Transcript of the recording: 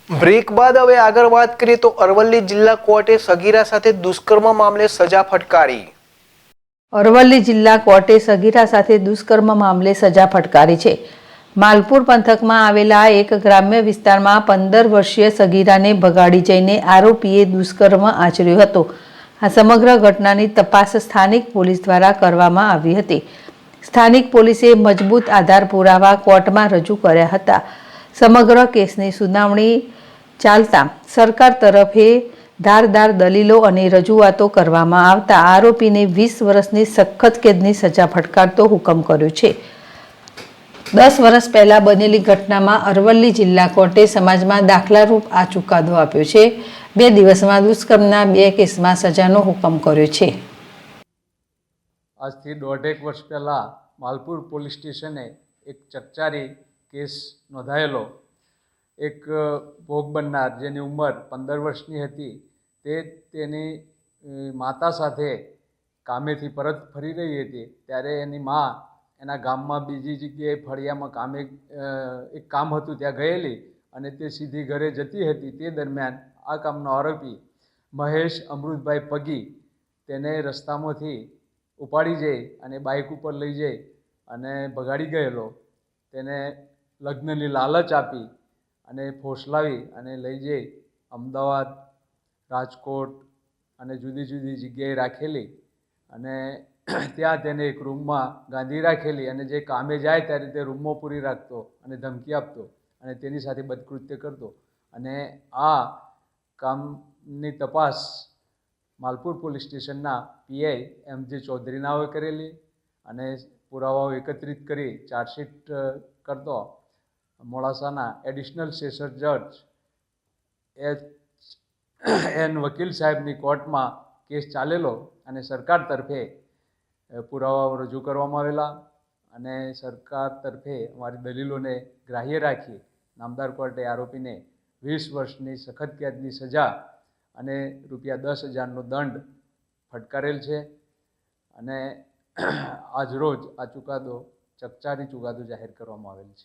Break બાદ હવે આગળ વાત કરીએ તો અરવલ્લી જિલ્લા કોર્ટે સગીરા સાથે દુષ્કર્મ મામલે સજા ફટકારી। અરવલ્લી જિલ્લા કોર્ટે સગીરા સાથે દુષ્કર્મ મામલે સજા ફટકારી છે। માલપુર પંથકમાં આવેલા એક ગ્રામ્ય વિસ્તારમાં 15 વર્ષીય સગીરાને ભગાડી જઈને આરોપીએ દુષ્કર્મ આચર્યો હતો। આ સમગ્ર ઘટનાની તપાસ સ્થાનિક પોલીસ દ્વારા કરવામાં આવી હતી। સ્થાનિક પોલીસે મજબૂત આધાર પુરાવા કોર્ટમાં રજૂ કર્યા હતા। સમગ્ર કેસની સુનાવણી ચાલતા સરકાર તરફે ધારદાર દલીલો અને રજૂઆતો કરવામાં આવતા આરોપીને 20 વર્ષની સખત કેદની સજા ફટકારતો હુકમ કર્યો છે। 10 વર્ષ પહેલા બનેલી ઘટનામાં અરવલ્લી જિલ્લા કોર્ટે સમાજમાં દાખલારૂપ આ ચુકાદો આપ્યો છે। 2 દિવસમાં દુષ્કર્મના 2 કેસમાં સજાનો હુકમ કર્યો છે। આજથી 1.5 વર્ષ પહેલાં માલપુર પોલીસ સ્ટેશને એક ચકચારી કેસ નોંધાયેલો। એક ભોગ બનનાર જેની ઉંમર 15 વર્ષની હતી તે તેની માતા સાથે કામેથી પરત ફરી રહી હતી ત્યારે એની મા એના ગામમાં બીજી જગ્યાએ ફળિયામાં કામે એક કામ હતું ત્યાં ગયેલી અને તે સીધી ઘરે જતી હતી। તે દરમિયાન આ કામનો આરોપી મહેશ અમૃતભાઈ પગી તેને રસ્તામાંથી ઉપાડી જઈ અને બાઇક ઉપર લઈ જઈ અને ભગાડી ગયેલો। તેને લગ્નની લાલચ આપી અને ફોસલાવી અને લઈ જઈ અમદાવાદ, રાજકોટ અને જુદી જુદી જગ્યાએ રાખેલી અને ત્યાં તેને એક રૂમમાં ગાંધી રાખેલી અને જે કામે જાય ત્યારે તે રૂમમાં પૂરી રાખતો અને ધમકી આપતો અને તેની સાથે બદકૃત્ય કરતો। અને આ કામની તપાસ માલપુર પોલીસ સ્ટેશનના પીઆઈ એમ.જે. ચૌધરી નાઓએ કરેલી અને પુરાવાઓ એકત્રિત કરી ચાર્જશીટ કરતો મોડાસાના એડિશનલ સેશન જજ એન વકીલ સાહેબની કોર્ટમાં કેસ ચાલેલો અને સરકાર તરફે પુરાવાઓ રજૂ કરવામાં આવેલા અને સરકાર તરફે અમારી દલીલોને ગ્રાહ્ય રાખી નામદાર કોર્ટે આરોપીને 20 વર્ષની સખત કેદની સજા અને ₹10,000નો દંડ ફટકારેલ છે અને આજરોજ આ ચુકાદો ચકચારી ચુકાદો જાહેર કરવામાં આવેલ છે।